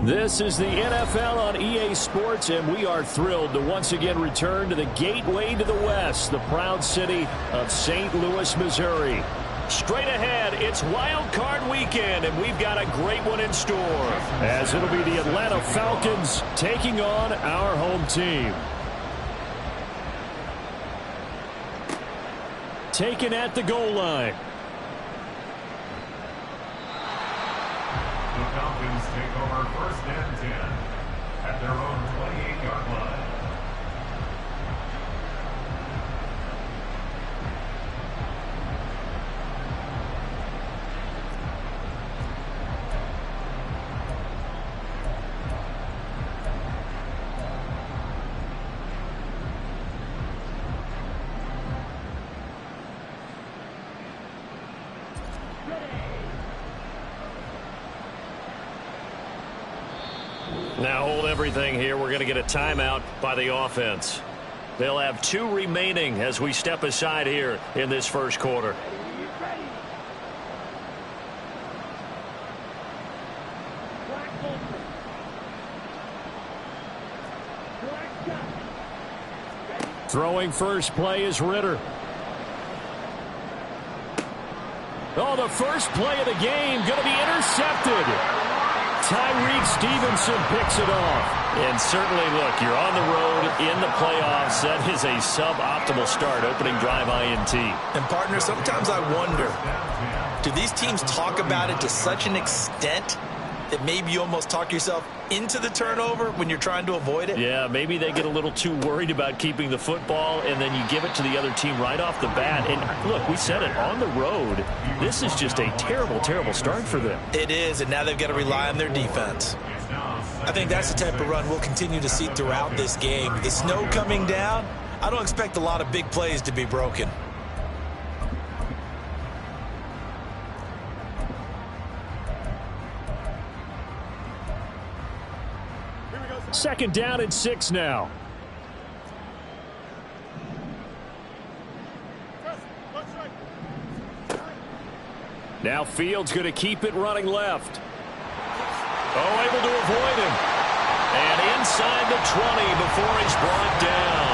This is the NFL on EA Sports, and we are thrilled to once again return to the gateway to the West, the proud city of St. Louis, Missouri. Straight ahead, it's Wild Card Weekend, and we've got a great one in store, as it'll be the Atlanta Falcons taking on our home team. Taken at the goal line. The Falcons take over 1st and 10 at their own 28-yard line. Now hold everything here. We're going to get a timeout by the offense. They'll have 2 remaining as we step aside here in this first quarter. Throwing first play is Ritter. Oh, the first play of the game going to be intercepted. Tyreek Stevenson picks it off. And certainly, look, you're on the road in the playoffs. That is a suboptimal start, opening drive INT. And, partner, sometimes I wonder, do these teams talk about it to such an extent that maybe you almost talk yourself into the turnover when you're trying to avoid it? Yeah, maybe they get a little too worried about keeping the football, and then you give it to the other team right off the bat. And, look, we said it, on the road, this is just a terrible, terrible start for them. It is, and now they've got to rely on their defense. I think that's the type of run we'll continue to see throughout this game. The snow coming down, I don't expect a lot of big plays to be broken. Second down and 6 now. Now Fields going to keep it running left. Oh, able to avoid him. And inside the 20 before he's brought down.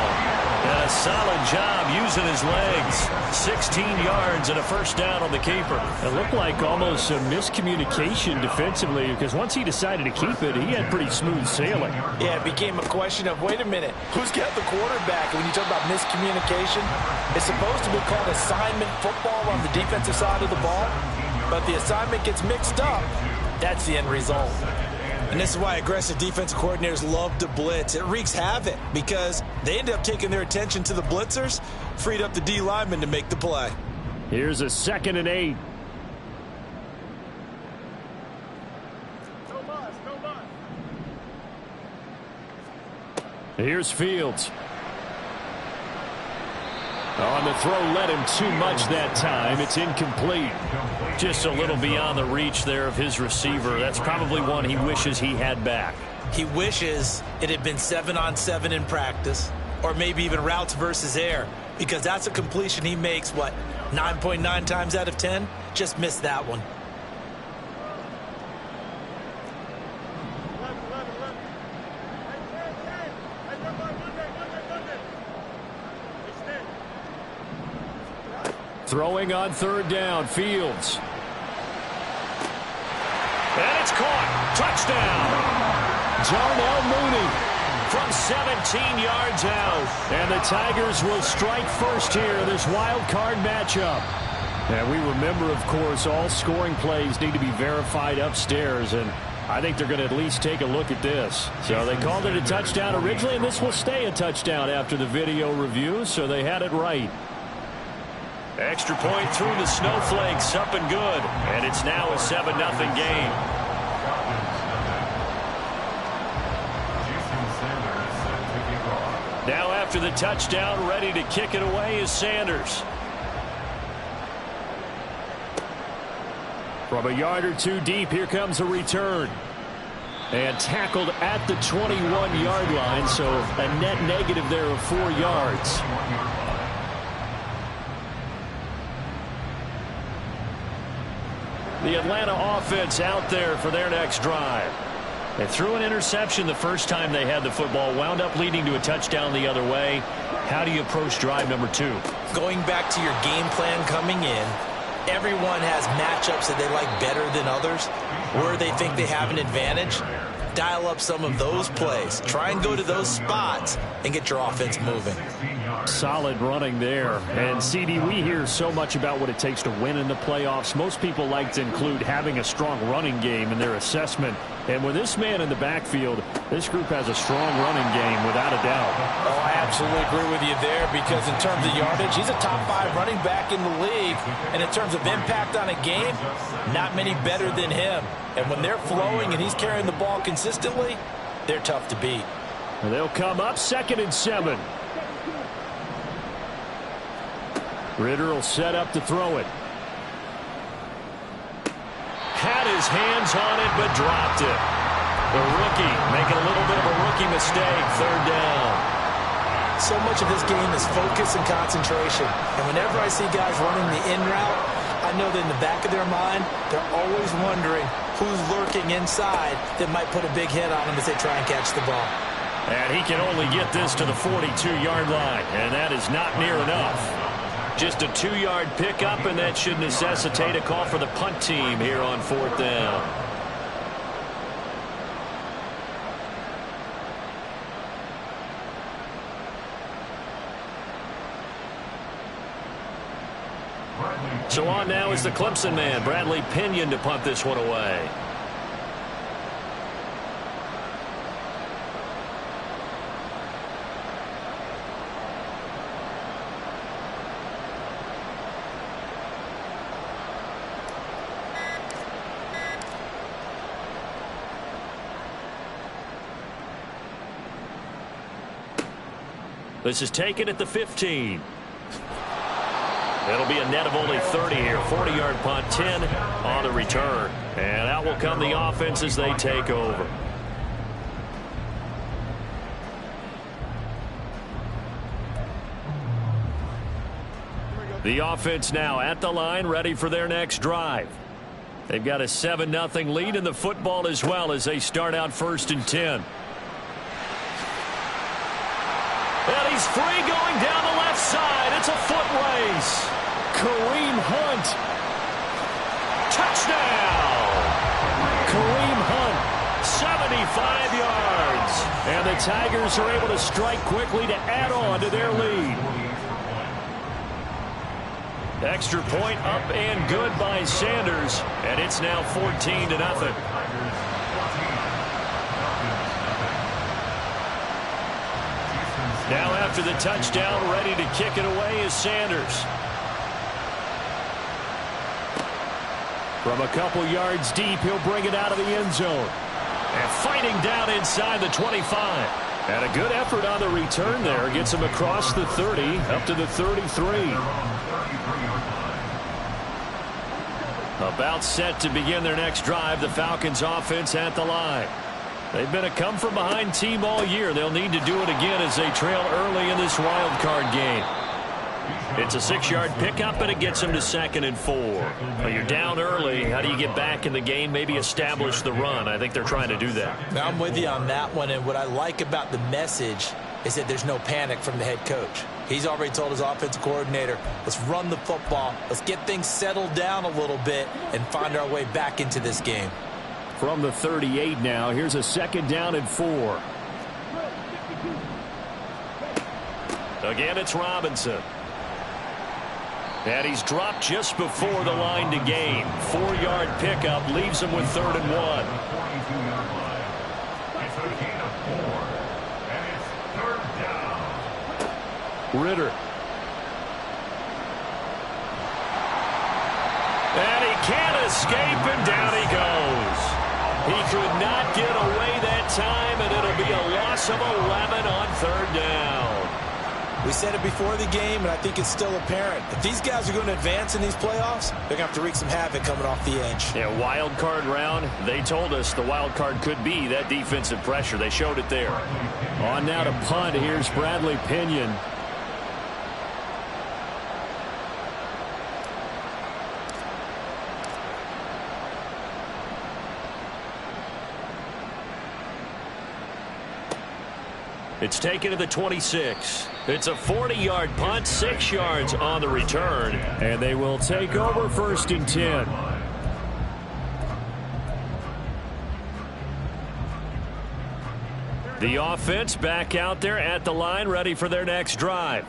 And a solid job using his legs. 16 yards and a first down on the keeper. It looked like almost a miscommunication defensively, because once he decided to keep it, he had pretty smooth sailing. Yeah, it became a question of, wait a minute, who's got the quarterback? And when you talk about miscommunication, it's supposed to be called assignment football on the defensive side of the ball. But the assignment gets mixed up. That's the end result. And this is why aggressive defensive coordinators love to blitz. It wreaks havoc because they end up taking their attention to the blitzers, freed up the D lineman to make the play. Here's a 2nd and 8. Here's Fields. On the throw, led him too much that time. It's incomplete. Just a little beyond the reach there of his receiver. That's probably one he wishes he had back. He wishes it had been 7-on-7 in practice, or maybe even routes versus air, because that's a completion he makes, 9.9 times out of 10? Just missed that one. Throwing on 3rd down, Fields. And it's caught. Touchdown. Darnell Mooney from 17 yards out. And the Tigers will strike first here, this wild card matchup. And we remember, of course, all scoring plays need to be verified upstairs. And I think they're going to at least take a look at this. So they called it a touchdown originally, and this will stay a touchdown after the video review, so they had it right. Extra point through the snowflakes, up and good. And it's now a 7-0 game. Now after the touchdown, ready to kick it away is Sanders. From a yard or two deep, here comes a return. And tackled at the 21-yard line, so a net negative there of 4 yards. The Atlanta offense out there for their next drive. They threw an interception the first time they had the football, wound up leading to a touchdown the other way. How do you approach drive number 2? Going back to your game plan coming in, everyone has matchups that they like better than others, where they think they have an advantage. Dial up some of those plays. Try and go to those spots and get your offense moving. Solid running there. And, CD, we hear so much about what it takes to win in the playoffs. Most people like to include having a strong running game in their assessment. And with this man in the backfield, this group has a strong running game without a doubt. Oh, I absolutely agree with you there, because in terms of yardage, he's a top 5 running back in the league. And in terms of impact on a game, not many better than him. And when they're flowing and he's carrying the ball consistently, they're tough to beat. And they'll come up 2nd and 7. Ritter will set up to throw it. Had his hands on it, but dropped it. The rookie making a little bit of a rookie mistake. 3rd down. So much of this game is focus and concentration. And whenever I see guys running the in route, I know that in the back of their mind, they're always wondering who's lurking inside that might put a big hit on them as they try and catch the ball. And he can only get this to the 42-yard line, and that is not near enough. Just a 2-yard pickup, and that should necessitate a call for the punt team here on 4th down. So on now is the Clemson man, Bradley Pinion, to punt this one away. This is taken at the 15. It'll be a net of only 30 here. 40-yard punt, 10 on the return. And out will come the offense as they take over. The offense now at the line, ready for their next drive. They've got a 7-0 lead in the football as well as they start out 1st and 10. And he's free going down the left side. It's a foot race. Kareem Hunt. Touchdown. Kareem Hunt, 75 yards. And the Tigers are able to strike quickly to add on to their lead. Extra point up and good by Sanders. And it's now 14-0. Now after the touchdown, ready to kick it away is Sanders. From a couple yards deep, he'll bring it out of the end zone. And fighting down inside the 25. And a good effort on the return there. Gets him across the 30, up to the 33. About set to begin their next drive, the Falcons offense at the line. They've been a come-from-behind team all year. They'll need to do it again as they trail early in this wild card game. It's a 6-yard pickup, and it gets them to 2nd and 4. Well, you're down early. How do you get back in the game, maybe establish the run? I think they're trying to do that. Now, I'm with you on that one, and what I like about the message is that there's no panic from the head coach. He's already told his offensive coordinator, let's run the football, let's get things settled down a little bit and find our way back into this game. From the 38 now, here's a 2nd down and 4. Again, it's Robinson. And he's dropped just before the line to gain. 4-yard pickup leaves him with 3rd and 1. Ritter. And he can't escape, and down he goes. He could not get away that time, and it'll be a loss of 11 on 3rd down. We said it before the game, and I think it's still apparent. If these guys are going to advance in these playoffs, they're going to have to wreak some havoc coming off the edge. Yeah, wild card round. They told us the wild card could be that defensive pressure. They showed it there. On now to punt. Here's Bradley Pinion. It's taken to the 26. It's a 40-yard punt, 6 yards on the return. And they will take over 1st and 10. The offense back out there at the line, ready for their next drive.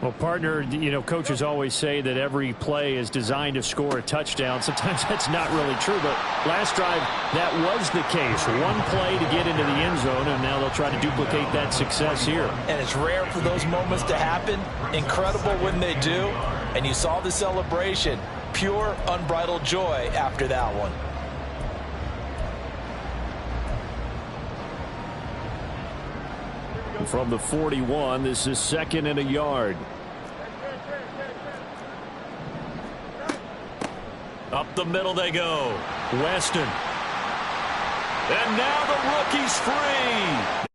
Well, partner, you know, coaches always say that every play is designed to score a touchdown. Sometimes that's not really true, but last drive, that was the case. One play to get into the end zone, and now they'll try to duplicate that success here. And it's rare for those moments to happen. Incredible when they do. And you saw the celebration. Pure, unbridled joy after that one. From the 41, this is 2nd and a yard. Up the middle they go. Weston. And now the rookie's free.